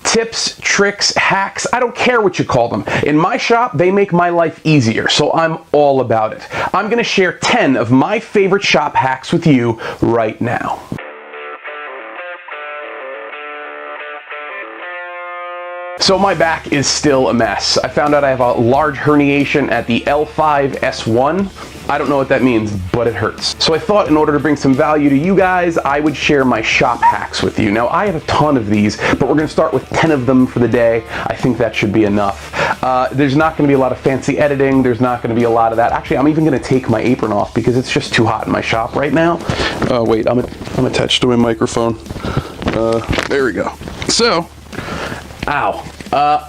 Tips, tricks, hacks, I don't care what you call them. In my shop, they make my life easier, so I'm all about it. I'm going to share 10 of my favorite shop hacks with you right now. So my back is still a mess. I found out I have a large herniation at the L5-S1. I don't know what that means, but it hurts. So I thought in order to bring some value to you guys, I would share my shop hacks with you. Now I have a ton of these, but we're gonna start with 10 of them for the day. I think that should be enough. There's not gonna be a lot of fancy editing. There's not gonna be a lot of that. Actually, I'm even gonna take my apron off because it's just too hot in my shop right now. Oh wait, I'm attached to my microphone. There we go. So, ow.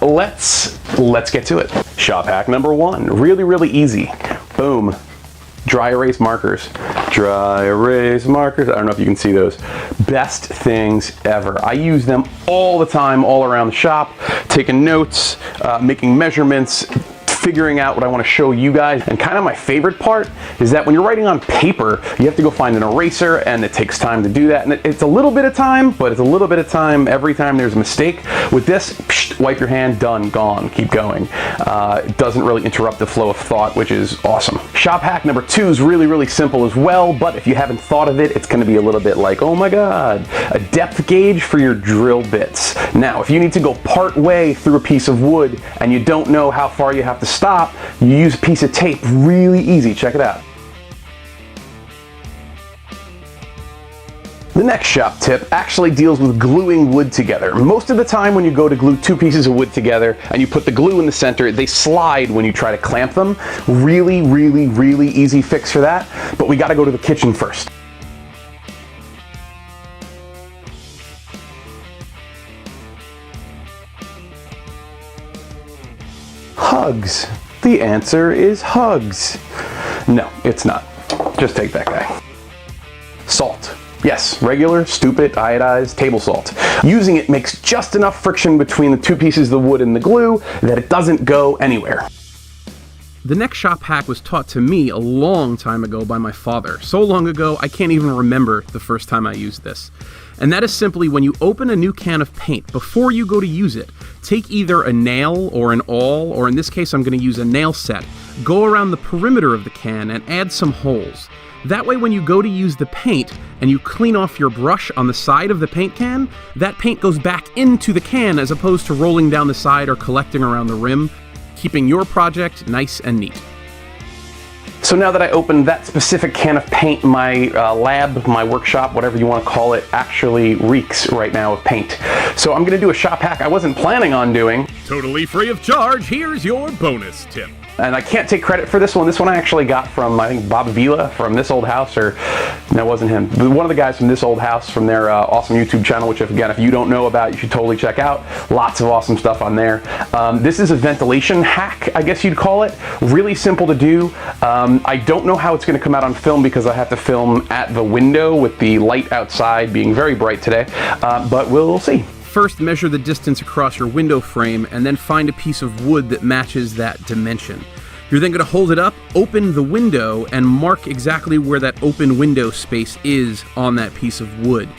Let's get to it. Shop hack number 1, really easy. Boom. Dry erase markers. Dry erase markers. I don't know if you can see those. Best things ever. I use them all the time, all around the shop, taking notes, making measurements, figuring out what I want to show you guys. And kind of my favorite part is that when you're writing on paper, you have to go find an eraser, and it takes time to do that. And it's a little bit of time, but it's a little bit of time every time there's a mistake. With this, wipe your hand, done, gone, keep going. It doesn't really interrupt the flow of thought, which is awesome. Shop hack number 2 is really simple as well, but if you haven't thought of it, it's going to be a little bit like, oh my god, a depth gauge for your drill bits. Now, if you need to go part way through a piece of wood and you don't know how far you have to stop, you use a piece of tape. Really easy. Check it out. The next shop tip actually deals with gluing wood together. Most of the time when you go to glue 2 pieces of wood together and you put the glue in the center, they slide when you try to clamp them. Really easy fix for that, but we gotta go to the kitchen first. Hugs. The answer is hugs. No, it's not. Just take that guy. Salt. Yes, regular, stupid, iodized table salt. Using it makes just enough friction between the 2 pieces of the wood and the glue that it doesn't go anywhere. The next shop hack was taught to me a long time ago by my father. So long ago, I can't even remember the first time I used this. And that is simply when you open a new can of paint, before you go to use it, take either a nail or an awl, or in this case I'm going to use a nail set, go around the perimeter of the can and add some holes. That way when you go to use the paint and you clean off your brush on the side of the paint can, that paint goes back into the can as opposed to rolling down the side or collecting around the rim, keeping your project nice and neat. So now that I opened that specific can of paint, my lab, my workshop, whatever you want to call it, actually reeks right now of paint. So I'm going to do a shop hack I wasn't planning on doing. Totally free of charge, here's your bonus tip. And I can't take credit for this one. This one I actually got from, I think, Bob Vila from This Old House, or no, it wasn't him. One of the guys from This Old House from their awesome YouTube channel, which, again, if you don't know about, you should totally check out. Lots of awesome stuff on there. This is a ventilation hack, I guess you'd call it. Really simple to do. I don't know how it's going to come out on film because I have to film at the window with the light outside being very bright today, but we'll see. First, measure the distance across your window frame and then find a piece of wood that matches that dimension. You're then going to hold it up, open the window, and mark exactly where that open window space is on that piece of wood.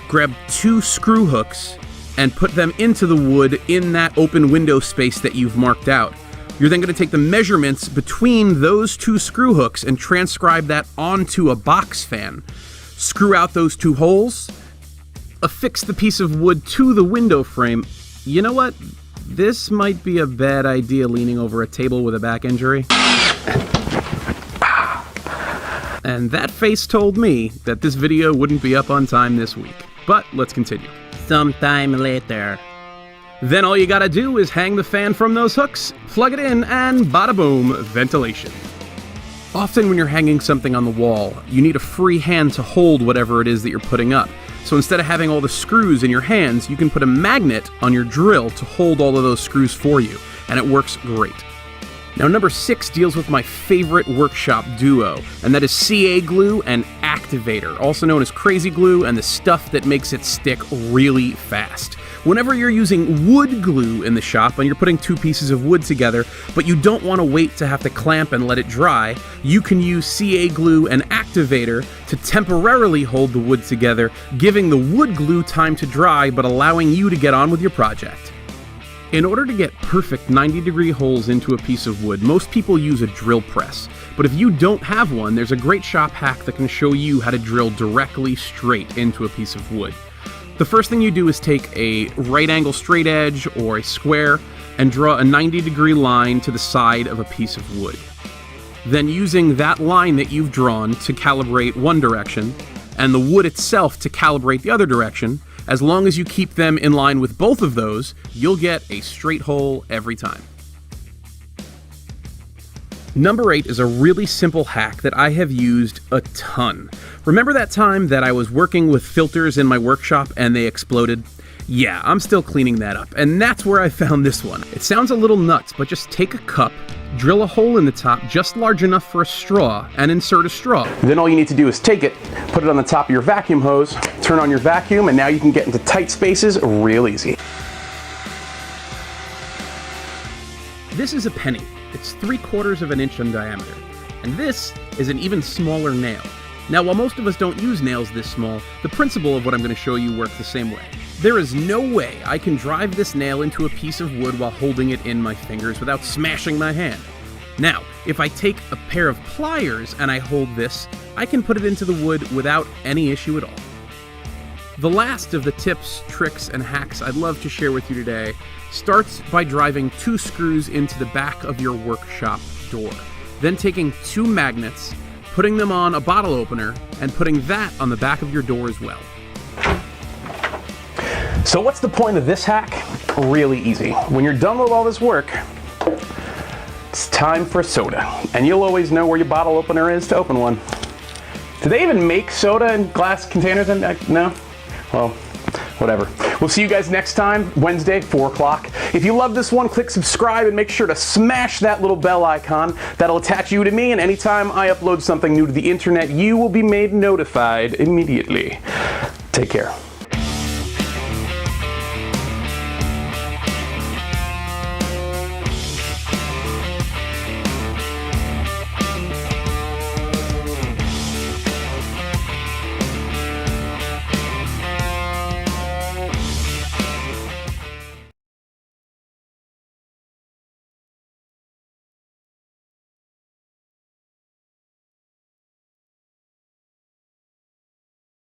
Grab 2 screw hooks and put them into the wood in that open window space that you've marked out. You're then going to take the measurements between those 2 screw hooks and transcribe that onto a box fan. Screw out those 2 holes, affix the piece of wood to the window frame. You know what? This might be a bad idea leaning over a table with a back injury. And that face told me that this video wouldn't be up on time this week. But let's continue. Sometime later. Then all you gotta do is hang the fan from those hooks, plug it in, and bada boom, ventilation. Often when you're hanging something on the wall, you need a free hand to hold whatever it is that you're putting up. So instead of having all the screws in your hands, you can put a magnet on your drill to hold all of those screws for you, and it works great. Now, number 6 deals with my favorite workshop duo, and that is CA glue and activator, also known as crazy glue and the stuff that makes it stick really fast. Whenever you're using wood glue in the shop and you're putting two pieces of wood together, but you don't want to wait to have to clamp and let it dry, you can use CA glue and activator to temporarily hold the wood together, giving the wood glue time to dry but allowing you to get on with your project. In order to get perfect 90-degree holes into a piece of wood, most people use a drill press. But if you don't have one, there's a great shop hack that can show you how to drill directly straight into a piece of wood. The first thing you do is take a right angle straight edge or a square and draw a 90-degree line to the side of a piece of wood. Then using that line that you've drawn to calibrate one direction and the wood itself to calibrate the other direction, as long as you keep them in line with both of those, you'll get a straight hole every time. Number 8 is a really simple hack that I have used a ton. Remember that time that I was working with filters in my workshop and they exploded? Yeah, I'm still cleaning that up, and that's where I found this one. It sounds a little nuts, but just take a cup, drill a hole in the top just large enough for a straw, and insert a straw. Then all you need to do is take it, put it on the top of your vacuum hose, turn on your vacuum, and now you can get into tight spaces real easy. This is a penny. It's 3/4 of an inch in diameter. And this is an even smaller nail. Now, while most of us don't use nails this small, the principle of what I'm going to show you works the same way. There is no way I can drive this nail into a piece of wood while holding it in my fingers without smashing my hand. Now, if I take a pair of pliers and I hold this, I can put it into the wood without any issue at all. The last of the tips, tricks, and hacks I'd love to share with you today starts by driving 2 screws into the back of your workshop door. Then taking 2 magnets, putting them on a bottle opener, and putting that on the back of your door as well. So what's the point of this hack? Really easy. When you're done with all this work, it's time for soda. And you'll always know where your bottle opener is to open one. Do they even make soda in glass containers? No? Well, whatever. We'll see you guys next time, Wednesday, 4 o'clock. If you love this one, click subscribe and make sure to smash that little bell icon. That'll attach you to me, and anytime I upload something new to the internet, you will be made notified immediately. Take care.